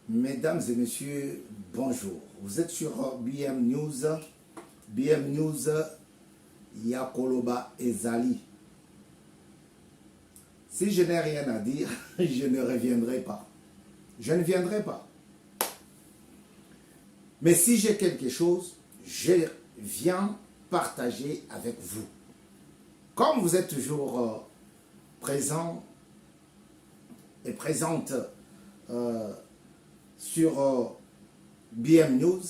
Mesdames et messieurs, bonjour. Vous êtes sur BM News. BM News, Yakoloba Ezali. Si je n'ai rien à dire, je ne reviendrai pas. Je ne viendrai pas. Mais si j'ai quelque chose, je viens partager avec vous. Comme vous êtes toujours présent et présente sur BM News,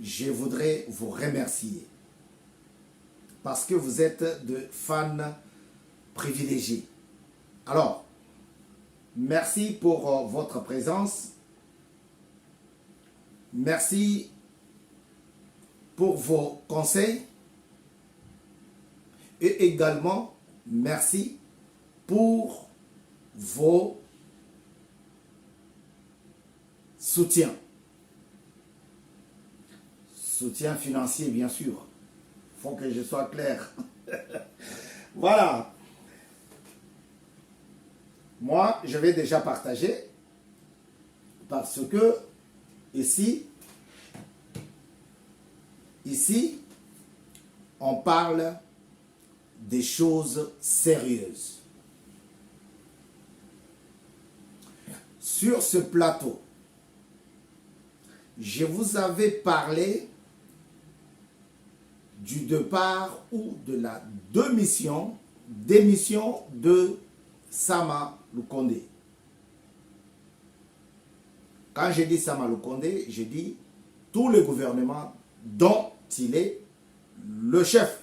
je voudrais vous remercier parce que vous êtes de fans privilégiés. Alors, merci pour votre présence. Merci pour vos conseils et également merci pour vos soutiens. Soutien financier, bien sûr. Il faut que je sois clair. Voilà. Moi, je vais déjà partager parce que ici, on parle des choses sérieuses. Sur ce plateau, je vous avais parlé du départ ou de la démission de Sama Lukonde. Quand je dis Sama Lukonde, je dis tout le gouvernement dont il est le chef.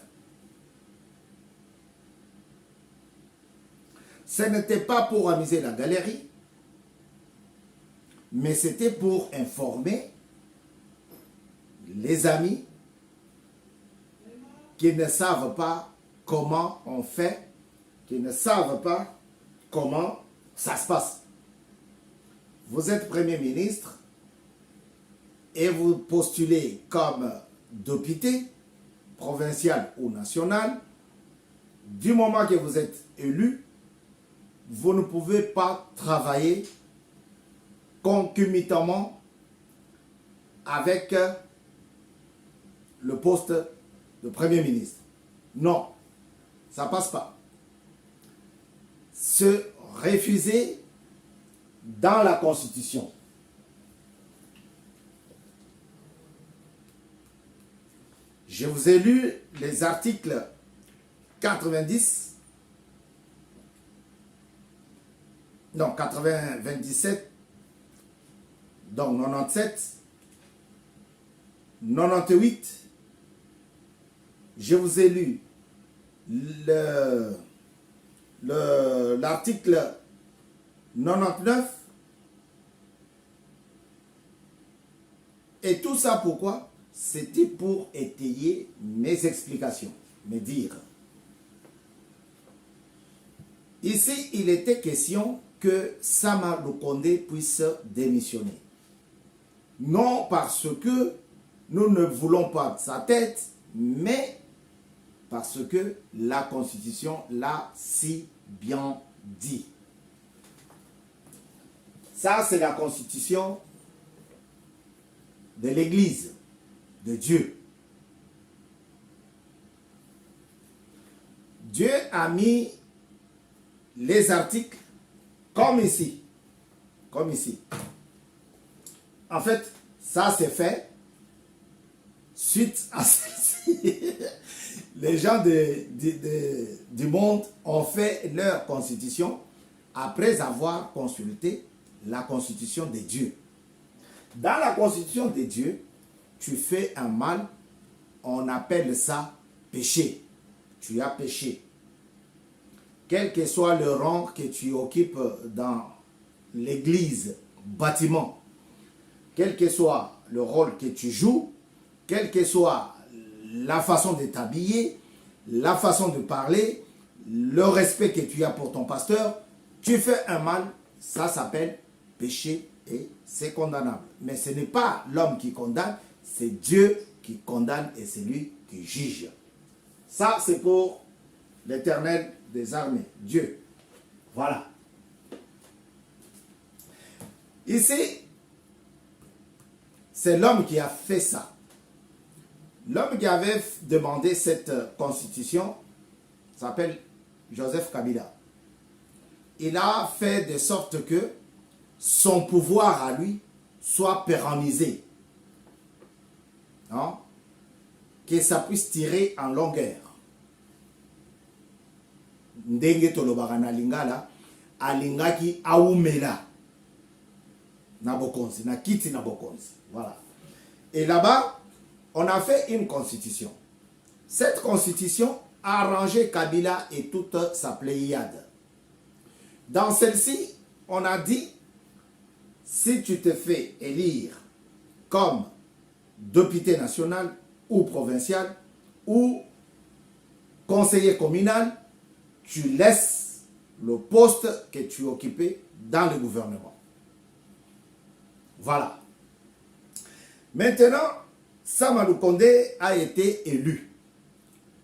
Ce n'était pas pour amuser la galerie, mais c'était pour informer les amis qui ne savent pas comment on fait, qui ne savent pas comment ça se passe. Vous êtes Premier ministre et vous postulez comme député, provincial ou national. Du moment que vous êtes élu, vous ne pouvez pas travailler concomitamment avec le poste de Premier ministre. Non, ça ne passe pas. Se refuser dans la Constitution. Je vous ai lu les articles 90, non, 27, donc 97, 98. Je vous ai lu l'article 99. Et tout ça pourquoi? C'était pour étayer mes explications, mes dires. Ici, il était question que Sama Lukonde puisse démissionner. Non parce que nous ne voulons pas de sa tête, mais parce que la Constitution l'a si bien dit. Ça, c'est la Constitution de l'Église de Dieu. Dieu a mis les articles comme ici. Comme ici. En fait, ça c'est fait suite à ceci. Les gens du monde ont fait leur constitution après avoir consulté la constitution de Dieu. Dans la constitution de Dieu, tu fais un mal, on appelle ça péché. Tu as péché. Quel que soit le rang que tu occupes dans l'église, bâtiment, quel que soit le rôle que tu joues, quelle que soit la façon de t'habiller, la façon de parler, le respect que tu as pour ton pasteur, tu fais un mal, ça s'appelle péché et c'est condamnable. Mais ce n'est pas l'homme qui condamne, c'est Dieu qui condamne et c'est lui qui juge. Ça, c'est pour l'Éternel des armées, Dieu. Voilà. Ici, c'est l'homme qui a fait ça. L'homme qui avait demandé cette constitution s'appelle Joseph Kabila. Il a fait de sorte que son pouvoir à lui soit pérennisé. Non? Que ça puisse tirer en longueur. Ndenge tolobaka na lingala alingaki aumela na bokonzi na kiti na bokonzi. Voilà. Et là-bas, on a fait une constitution. Cette constitution a arrangé Kabila et toute sa pléiade. Dans celle-ci, on a dit, si tu te fais élire comme député national ou provincial ou conseiller communal, tu laisses le poste que tu occupais dans le gouvernement. Voilà. Maintenant, Sama Lukonde a été élu.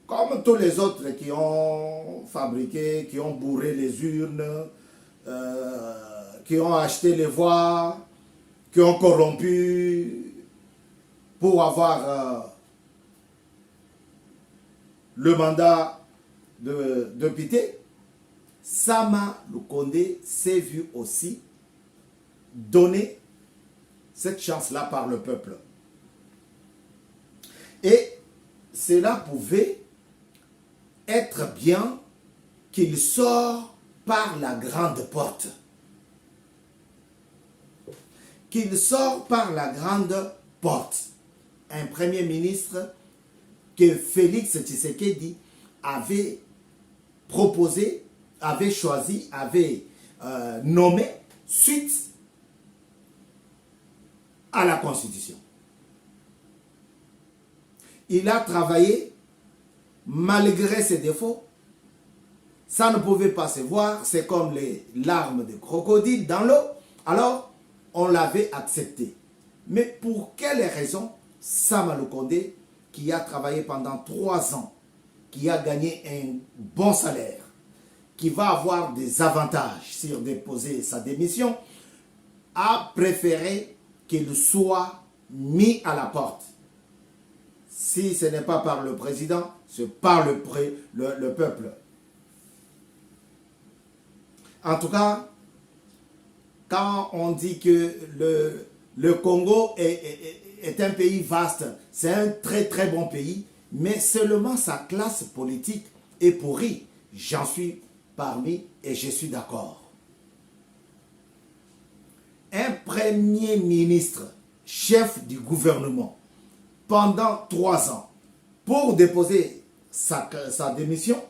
Comme tous les autres qui ont fabriqué, qui ont bourré les urnes, qui ont acheté les voix, qui ont corrompu pour avoir le mandat de député, Sama Lukonde s'est vu aussi donner cette chance-là par le peuple. Et cela pouvait être bien qu'il sort par la grande porte. Qu'il sort par la grande porte. Un premier ministre que Félix Tshisekedi avait proposé, avait choisi, avait nommé suite à la Constitution. Il a travaillé malgré ses défauts. Ça ne pouvait pas se voir. C'est comme les larmes de crocodile dans l'eau. Alors, on l'avait accepté. Mais pour quelle raison Sama Lukonde, qui a travaillé pendant 3 ans, qui a gagné un bon salaire, qui va avoir des avantages sur déposer sa démission, a préféré qu'il soit mis à la porte. Si ce n'est pas par le président, c'est par le peuple. En tout cas, quand on dit que le Congo est un pays vaste, c'est un très très bon pays, mais seulement sa classe politique est pourrie. J'en suis parmi et je suis d'accord. Un premier ministre, chef du gouvernement, pendant 3 ans, pour déposer sa démission,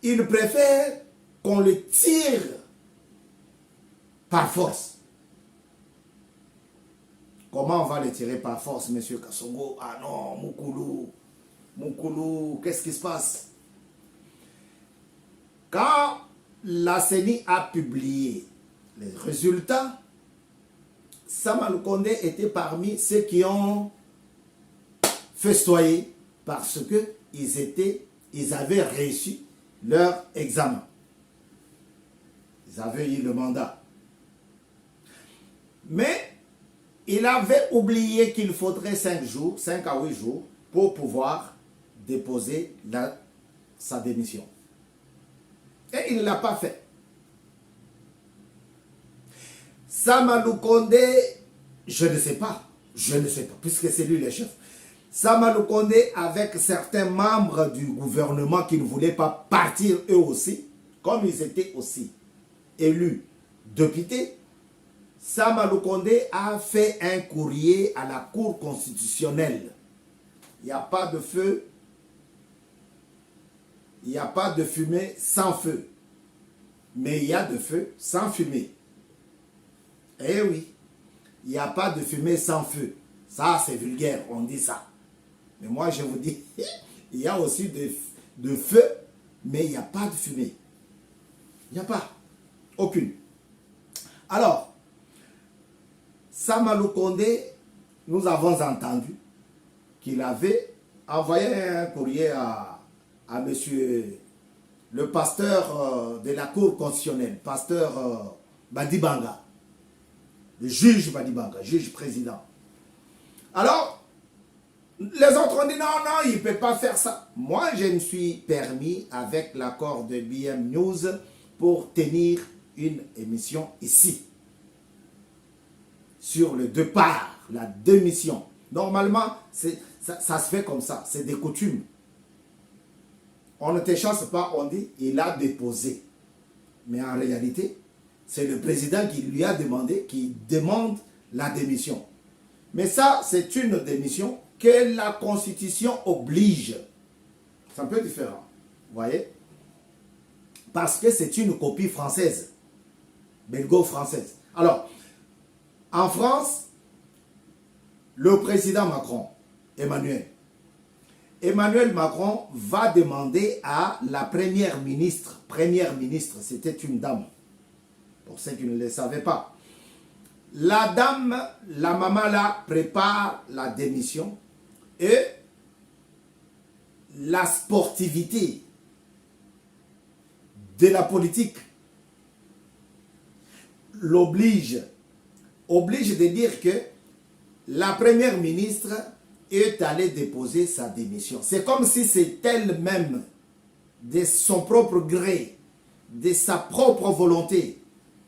il préfère qu'on le tire par force. Comment on va le tirer par force, monsieur Kassongo? Ah non, Moukoulou, qu'est-ce qui se passe? Quand la CENI a publié les résultats, Sama Lukonde était parmi ceux qui ont festoyé parce que ils avaient réussi leur examen. Ils avaient eu le mandat. Mais il avait oublié qu'il faudrait 5 jours, 5 à 8 jours, pour pouvoir déposer sa démission. Et il ne l'a pas fait. Samalou Condé, je ne sais pas, puisque c'est lui le chef. Samalou Condé, avec certains membres du gouvernement qui ne voulaient pas partir eux aussi, comme ils étaient aussi élus députés, Samalou Condé a fait un courrier à la Cour constitutionnelle. Il n'y a pas de feu, il n'y a pas de fumée sans feu. Mais il y a de feu sans fumée. Eh oui, il n'y a pas de fumée sans feu. Ça, c'est vulgaire, on dit ça. Mais moi, je vous dis, il y a aussi de feu, mais il n'y a pas de fumée. Il n'y a pas. Aucune. Alors, Samalou Condé, nous avons entendu qu'il avait envoyé un courrier à monsieur le pasteur de la Cour constitutionnelle, pasteur Badibanga, le juge Badibanga, juge président. Alors, les autres ont dit non, non, il ne peut pas faire ça. Moi, je me suis permis, avec l'accord de BM News, pour tenir une émission ici, sur le départ, la démission. Normalement, ça se fait comme ça, c'est des coutumes. On ne te chasse pas, on dit il a déposé. Mais en réalité, c'est le président qui lui a demandé, qui demande la démission. Mais ça, c'est une démission que la Constitution oblige. C'est un peu différent, vous voyez? Parce que c'est une copie française, belgo-française. Alors, en France, le président Macron, Emmanuel Macron va demander à la première ministre, c'était une dame, pour ceux qui ne le savaient pas. La dame, la maman là, prépare la démission et la sportivité de la politique l'oblige de dire que la première ministre est allée déposer sa démission. C'est comme si c'est elle-même, de son propre gré, de sa propre volonté.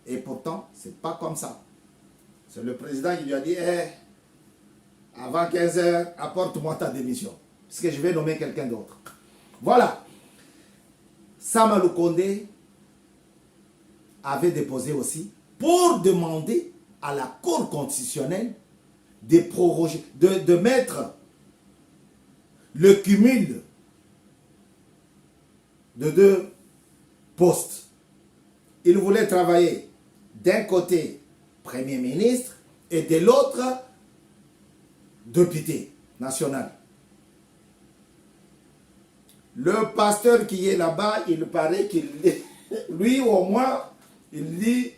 Et pourtant, ce n'est pas comme ça. C'est le président qui lui a dit avant 15 heures, apporte-moi ta démission, parce que je vais nommer quelqu'un d'autre. Voilà. Samalou Condé avait déposé aussi pour demander à la Cour constitutionnelle de proroger, de mettre le cumul de 2 postes. Il voulait travailler d'un côté Premier ministre et de l'autre député national. Le pasteur qui est là-bas, il paraît qu'il lui au moins, il lit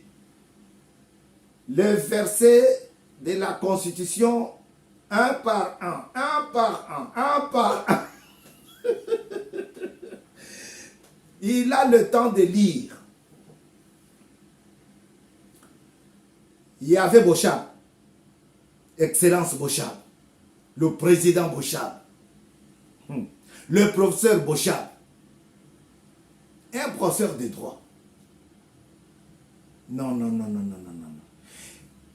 le verset de la Constitution un par un. Il a le temps de lire. Il y avait Bochab, Excellence Bochab, le président Bochab, le professeur Bochab, un professeur de droit. Non.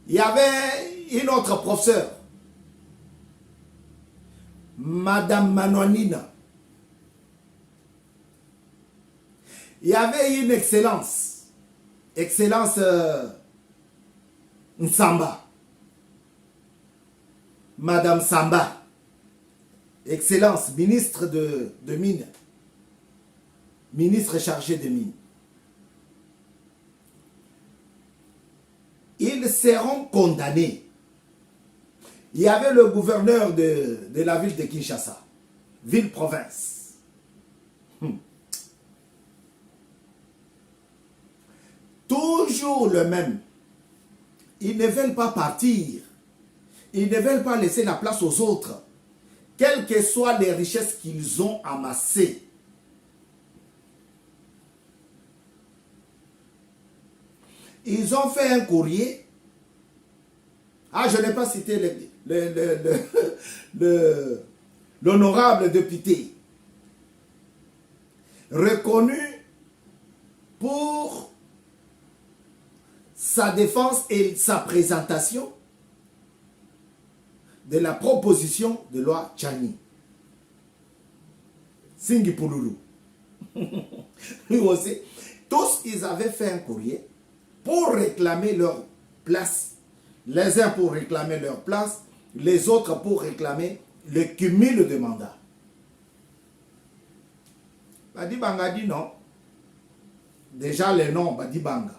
Il y avait une autre professeure, Madame Manoanina. Il y avait une excellence Nsamba, Madame Samba, excellence, ministre de mines, ministre chargé des mines. Ils seront condamnés. Il y avait le gouverneur de la ville de Kinshasa, ville-province. Toujours le même. Ils ne veulent pas partir. Ils ne veulent pas laisser la place aux autres. quelles que soient les richesses qu'ils ont amassées, ils ont fait un courrier. Ah, je n'ai pas cité l'honorable député, reconnu pour sa défense et sa présentation de la proposition de loi Tchani. Singi Pouloulou. Lui aussi. Tous, ils avaient fait un courrier pour réclamer leur place. Les uns pour réclamer leur place, les autres pour réclamer le cumul de mandats. Badibanga dit non. Déjà les noms Badibanga.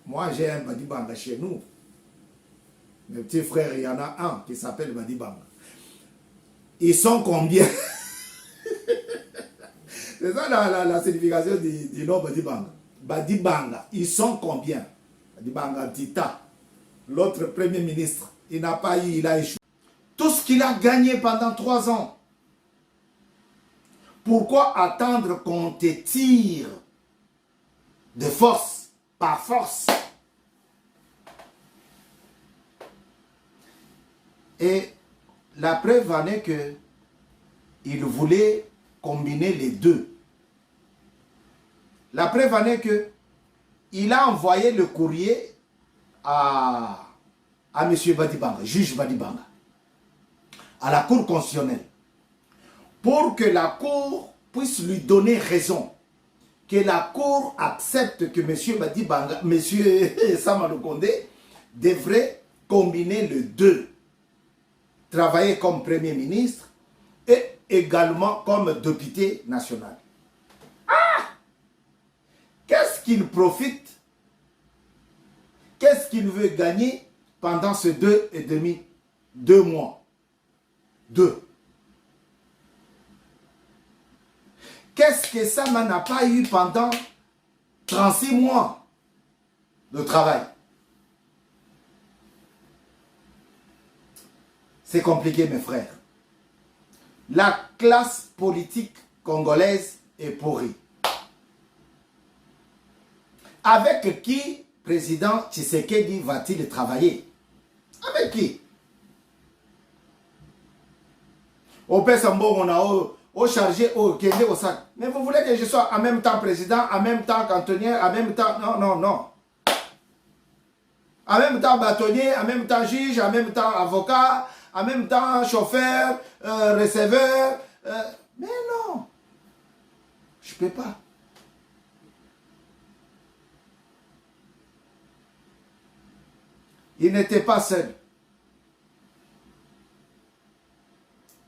Moi j'ai un Badibanga chez nous. Mes petits frères, il y en a un qui s'appelle Badibanga. Ils sont combien? C'est ça la signification du nom Badibanga. Badibanga, ils sont combien? Badibanga Tita, l'autre premier ministre, il n'a pas eu, il a échoué. Tout ce qu'il a gagné pendant 3 ans. Pourquoi attendre qu'on te tire de force, par force? Et la preuve en est que il voulait combiner les deux. La preuve en est que il a envoyé le courrier à M. Badibanga, juge Badibanga, à la Cour constitutionnelle, pour que la Cour puisse lui donner raison, que la Cour accepte que M. Badibanga, M. Samadou Kondé, devrait combiner les deux, travailler comme Premier ministre et également comme député national. Ah! Qu'est-ce qu'il profite? Qu'est-ce qu'il veut gagner pendant ces 2 mois? 2. Qu'est-ce que ça n'a pas eu pendant 36 mois de travail? C'est compliqué, mes frères. La classe politique congolaise est pourrie. Avec qui président Tshisekedi va-t-il travailler? Avec qui? Au Pessambo, on a au chargé, au Kende, au sac. Mais vous voulez que je sois en même temps président, en même temps cantonnier, en même temps... Non, non, non. En même temps bâtonnier, en même temps juge, en même temps avocat, en même temps chauffeur, receveur. Mais non. Je ne peux pas. Il n'était pas seul.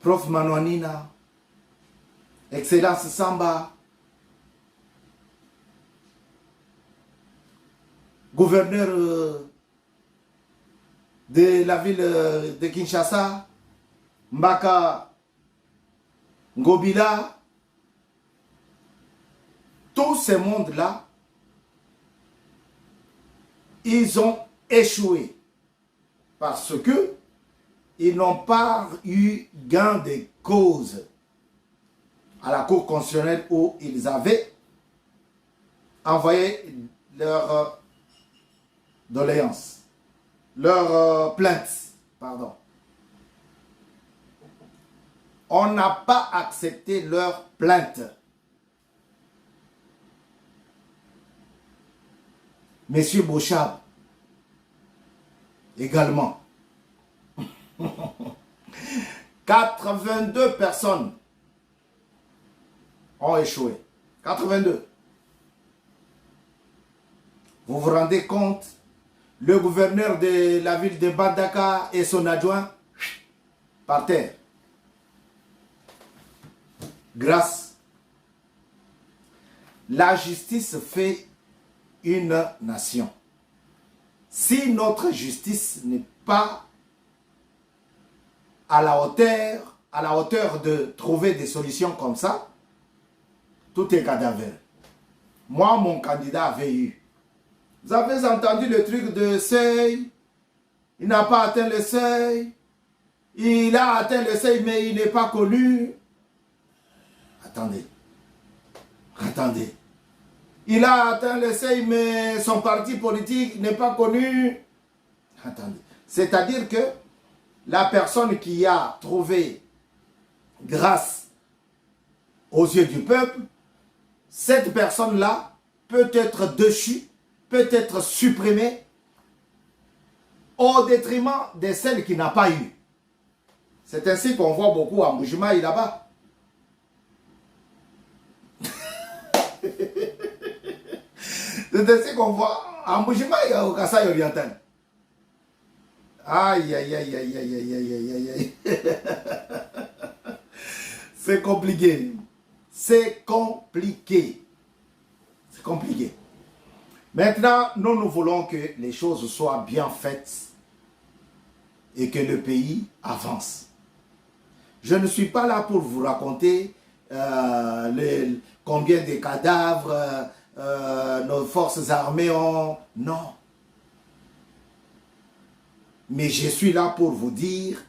Prof Manouanina, Excellence Samba, gouverneur de la ville de Kinshasa, Mbaka Ngobila, tous ces mondes-là, ils ont échoué parce que ils n'ont pas eu gain de cause à la Cour constitutionnelle où ils avaient envoyé leur doléance, leur plainte, pardon. On n'a pas accepté leur plainte. Monsieur Bouchard, également. 82 personnes ont échoué. 82. Vous vous rendez compte? Le gouverneur de la ville de Bandaka et son adjoint par terre. Grâce. La justice fait une nation. Si notre justice n'est pas à la hauteur de trouver des solutions comme ça, tout est cadavre. Moi, mon candidat avait eu. Vous avez entendu le truc de seuil? Il n'a pas atteint le seuil. il a atteint le seuil, mais il n'est pas connu. Attendez. Attendez. Il a atteint le seuil, mais son parti politique n'est pas connu. Attendez. C'est-à-dire que la personne qui a trouvé grâce aux yeux du peuple, cette personne-là peut être déchue, peut être supprimée au détriment de celle qui n'a pas eu. C'est ainsi qu'on voit beaucoup à Mbujimayi là-bas. C'est ainsi qu'on voit à Mbujimayi au Kasaï oriental. Aïe, aïe, aïe, aïe, aïe, aïe, aïe, aïe, aïe. C'est compliqué. C'est compliqué. C'est compliqué. Maintenant, nous voulons que les choses soient bien faites et que le pays avance. Je ne suis pas là pour vous raconter combien de cadavres nos forces armées ont. Non. Mais je suis là pour vous dire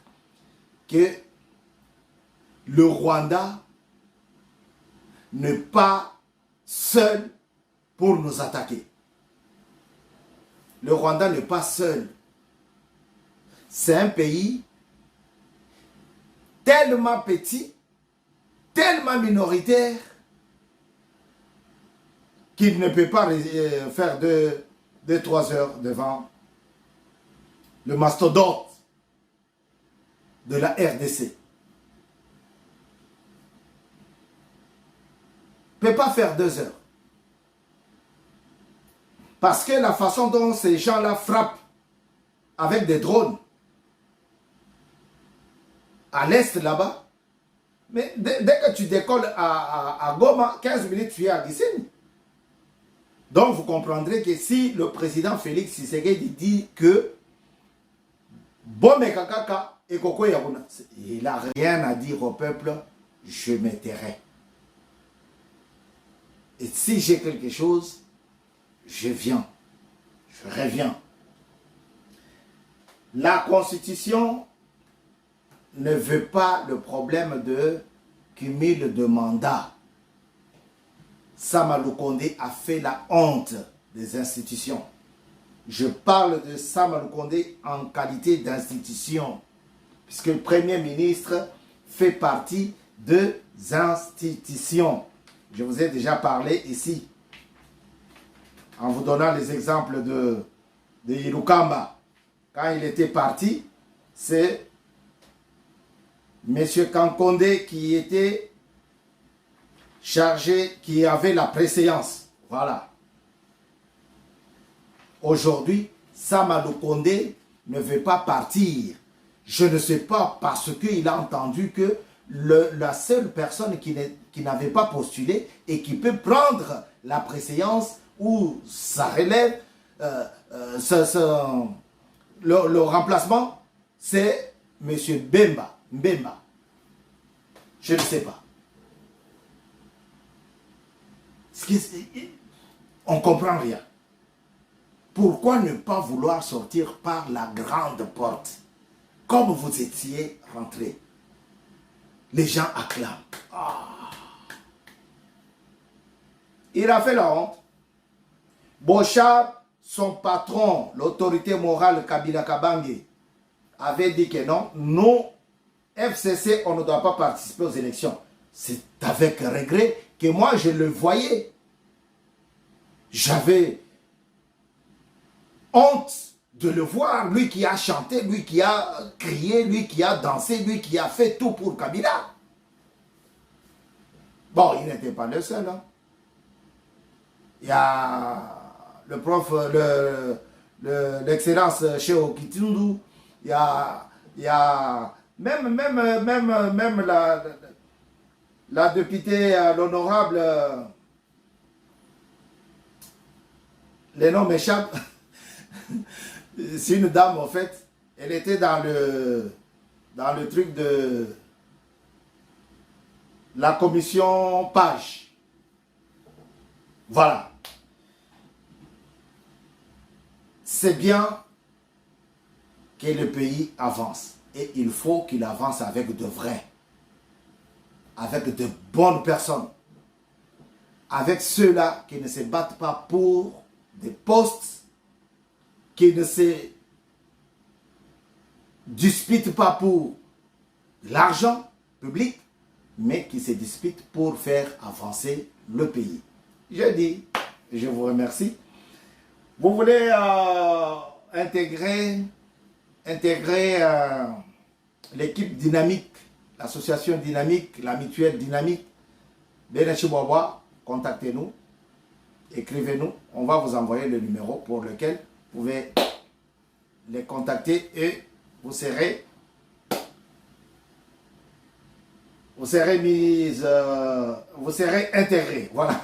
que le Rwanda n'est pas seul pour nous attaquer. Le Rwanda n'est pas seul. C'est un pays tellement petit, tellement minoritaire, qu'il ne peut pas faire 2-3 heures devant le mastodonte de la RDC. Ne peut pas faire 2 heures. Parce que la façon dont ces gens-là frappent avec des drones à l'est là-bas, mais dès que tu décolles à Goma, 15 minutes tu es à Gisenyi. Donc vous comprendrez que si le président Félix Tshisekedi dit que Bomekakaka et Koko Yabuna, il n'a rien à dire au peuple, je me tairai. Et si j'ai quelque chose, je viens, je reviens. La Constitution ne veut pas le problème de cumul de mandats. Sama Lukonde a fait la honte des institutions. Je parle de Sama Lukonde en qualité d'institution, puisque le Premier ministre fait partie des institutions. Je vous ai déjà parlé ici, en vous donnant les exemples de Ilukamba. Quand il était parti, c'est M. Kankonde qui était chargé, qui avait la préséance. Voilà. Aujourd'hui, Sama Lukonde ne veut pas partir. Je ne sais pas, parce qu'il a entendu que la seule personne qui n'avait pas postulé et qui peut prendre la préséance ou sa relève, le remplacement, c'est M. Mbemba. Je ne sais pas. On ne comprend rien. Pourquoi ne pas vouloir sortir par la grande porte, comme vous étiez rentré? Les gens acclament. Ah. Il a fait la honte. Bochab, son patron, l'autorité morale Kabila Kabange, avait dit que non, nous, FCC, on ne doit pas participer aux élections. C'est avec regret que moi, je le voyais. J'avais honte de le voir, lui qui a chanté, lui qui a crié, lui qui a dansé, lui qui a fait tout pour Kabila. Bon, il n'était pas le seul. Hein. Il y a le prof, l'excellence chez Okitundu, il y a même la députée, l'honorable, les noms m'échappent. C'est une dame en fait, elle était dans le truc de la commission Page. Voilà. C'est bien que le pays avance. Et il faut qu'il avance avec de vrais, avec de bonnes personnes, avec ceux-là qui ne se battent pas pour des postes, qui ne se disputent pas pour l'argent public, mais qui se disputent pour faire avancer le pays. Je dis, je vous remercie. Vous voulez intégrer l'équipe dynamique, l'association dynamique, la mutuelle dynamique, Benechiboboa, contactez-nous, écrivez-nous, on va vous envoyer le numéro pour lequel vous pouvez les contacter et vous serez intégré. Voilà.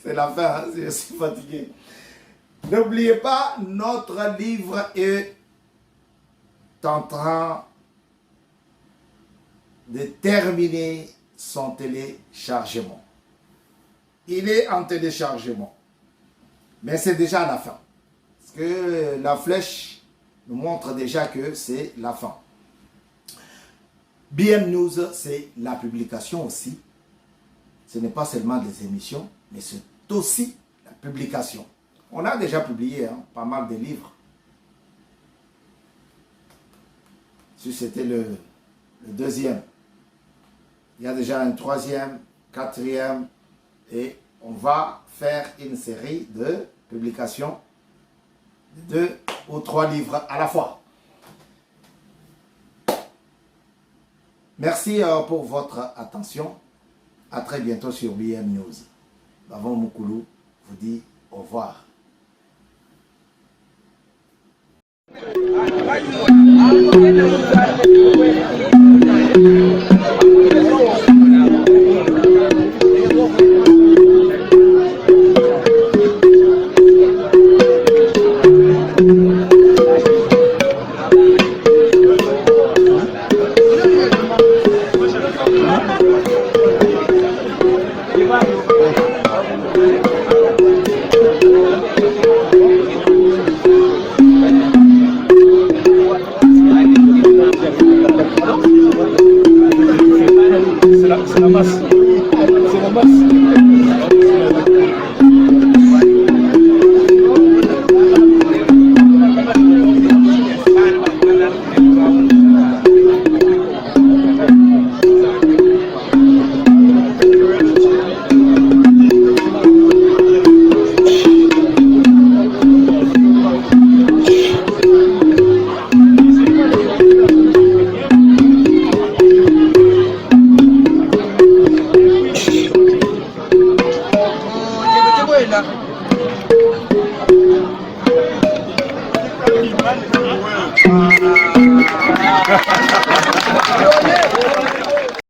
C'est la fin, hein? Je suis fatigué. N'oubliez pas, notre livre est en train de terminer son téléchargement. Il est en téléchargement. Mais c'est déjà la fin. Parce que la flèche nous montre déjà que c'est la fin. BM News, c'est la publication aussi. Ce n'est pas seulement des émissions, mais c'est aussi la publication. On a déjà publié pas mal de livres. Si c'était le deuxième. Il y a déjà un troisième, quatrième. Et on va faire une série de publications de 2 ou 3 livres à la fois. Merci pour votre attention. À très bientôt sur BM News. Bavon Moukoulou vous dit au revoir. C'est la masse. C'est la masse. Ha ha ha.